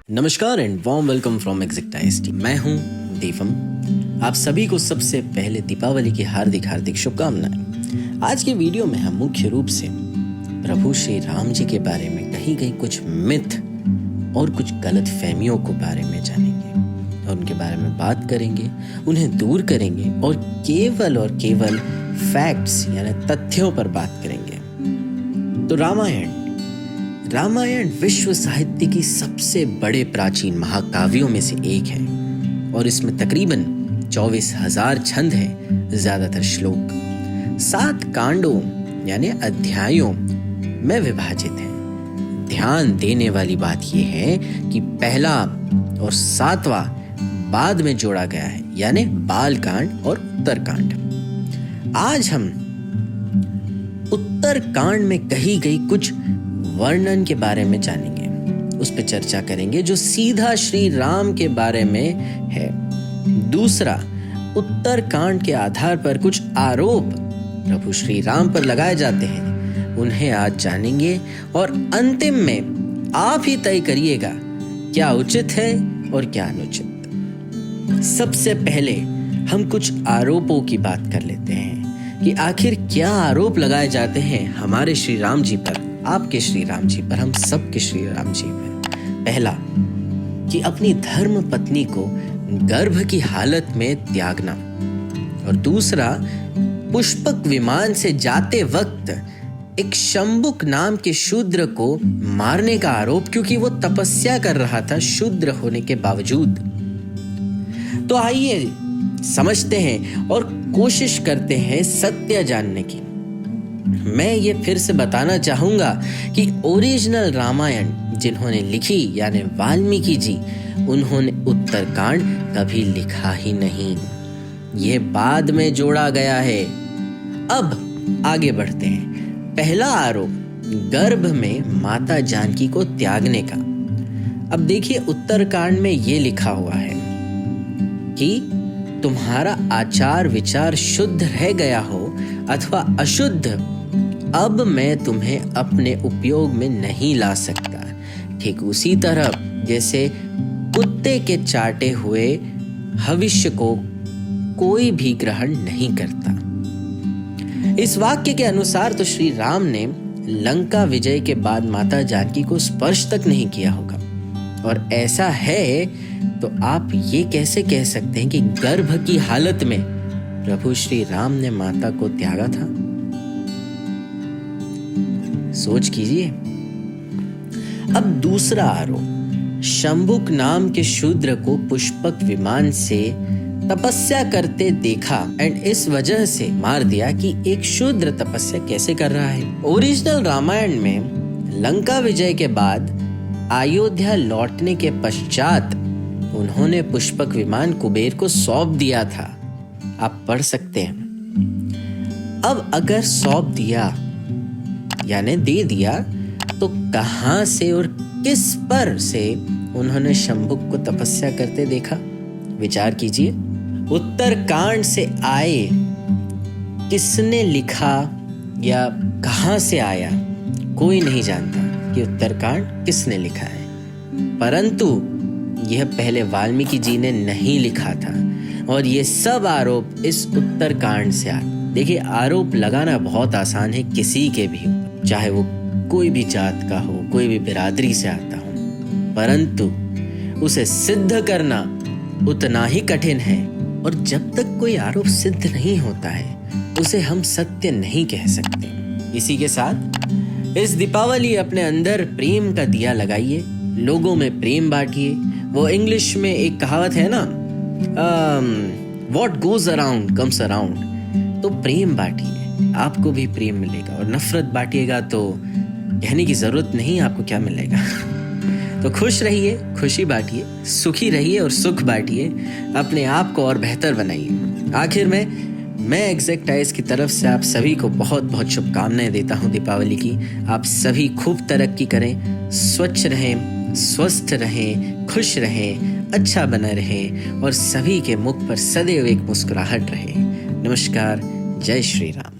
नमस्कार and warm welcome from Exactize team. मैं हूं दीपम। आप सभी को सबसे पहले दीपावली की हार्दिक शुभकामनाएं। आज के वीडियो में हम मुख्य रूप से प्रभु श्री राम जी के बारे में कही गई कुछ मिथ और कुछ गलत फहमियों को बारे में जानेंगे और उनके बारे में बात करेंगे, उन्हें दूर करेंगे और केवल फैक्ट्स यानी तथ्यों पर बात करेंगे। तो रामायण विश्व साहित्य की सबसे बड़े प्राचीन महाकाव्यों में से एक है और इसमें तकरीबन 24,000 छंद हैं, ज्यादातर श्लोक 7 कांडों यानी अध्यायों में विभाजित है। ध्यान देने वाली बात यह है कि पहला और 7वां बाद में जोड़ा गया है, यानी बाल कांड और उत्तर कांड। आज हम उत्तर कांड में कही गई कुछ वर्णन के बारे में जानेंगे, उस पर चर्चा करेंगे जो सीधा श्री राम के बारे में है। दूसरा, उत्तर कांड के आधार पर कुछ आरोप प्रभु श्री राम पर लगाए जाते हैं, उन्हें आज जानेंगे और अंतिम में आप ही तय करिएगा क्या उचित है और क्या अनुचित। सबसे पहले हम कुछ आरोपों की बात कर लेते हैं कि आखिर क्या आरोप लगाए जाते हैं हमारे श्री राम जी पर, आपके श्री राम जी पर, हम सबके श्री राम जी पर। पहला, कि अपनी धर्म पत्नी को गर्भ की हालत में त्यागना, और दूसरा, पुष्पक विमान से जाते वक्त एक शंबुक नाम के शूद्र को मारने का आरोप, क्योंकि वो तपस्या कर रहा था शूद्र होने के बावजूद। तो आइए समझते हैं और कोशिश करते हैं सत्य जानने की। मैं ये फिर से बताना चाहूंगा कि ओरिजिनल रामायण जिन्होंने लिखी यानी वाल्मीकि जी, उन्होंने उत्तरकांड कभी लिखा ही नहीं, ये बाद में जोड़ा गया है। अब आगे बढ़ते हैं। पहला आरोप, गर्भ में माता जानकी को त्यागने का। अब देखिए, उत्तरकांड में ये लिखा हुआ है कि तुम्हारा आचार विचार शुद्ध रह गया हो अथवा अशुद्ध, अब मैं तुम्हें अपने उपयोग में नहीं ला सकता। ठीक उसी तरह जैसे कुत्ते के चाटे हुए हविष्य को कोई भी ग्रहण नहीं करता। इस वाक्य के अनुसार तो श्री राम ने लंका विजय के बाद माता जानकी को स्पर्श तक नहीं किया होगा, और ऐसा है तो आप ये कैसे कह सकते हैं कि गर्भ की हालत में प्रभु श्री राम ने माता को त्यागा था? सोच कीजिए। अब दूसरा आरोप, शंबुक नाम के शूद्र को पुष्पक विमान से तपस्या करते देखा एंड इस वजह से मार दिया कि एक शूद्र तपस्या कैसे कर रहा है। ओरिजिनल रामायण में लंका विजय के बाद अयोध्या लौटने के पश्चात उन्होंने पुष्पक विमान कुबेर को सौंप दिया था, आप पढ़ सकते हैं। अब अगर सौंप दिया यानी दे दिया, तो कहां से और किस पर से उन्होंने शंबुक को तपस्या करते देखा? विचार कीजिए। उत्तरकांड से आए, किसने लिखा या कहां से आया, कोई नहीं जानता कि उत्तरकांड किसने लिखा है, परंतु यह पहले वाल्मीकि जी ने नहीं लिखा था और ये सब आरोप इस उत्तरकांड से आए। देखिए, आरोप लगाना बहुत आसान है किसी के भी, चाहे वो कोई भी जात का हो, कोई भी बिरादरी से आता हो, परंतु उसे सिद्ध करना उतना ही कठिन है। और जब तक कोई आरोप सिद्ध नहीं होता है, उसे हम सत्य नहीं कह सकते। इसी के साथ इस दीपावली अपने अंदर प्रेम का दिया लगाइए, लोगों में प्रेम बांटिए। वो इंग्लिश में एक कहावत है ना, what goes around comes around. तो प्रेम बांटिए, आपको भी प्रेम मिलेगा, और नफरत बांटिएगा तो कहने की जरूरत नहीं आपको क्या मिलेगा। तो खुश रहिए, खुशी बांटिए, सुखी रहिए और सुख बांटिए, अपने आप को और बेहतर बनाइए। आखिर में मैं एग्जैक्टाइज की तरफ से आप सभी को बहुत बहुत शुभकामनाएं देता हूं दीपावली की। आप सभी खूब तरक्की करें, स्वच्छ रहें, स्वस्थ रहें, खुश रहें, अच्छा बना रहें और सभी के मुख पर सदैव एक मुस्कुराहट रहे। नमस्कार, जय श्री राम।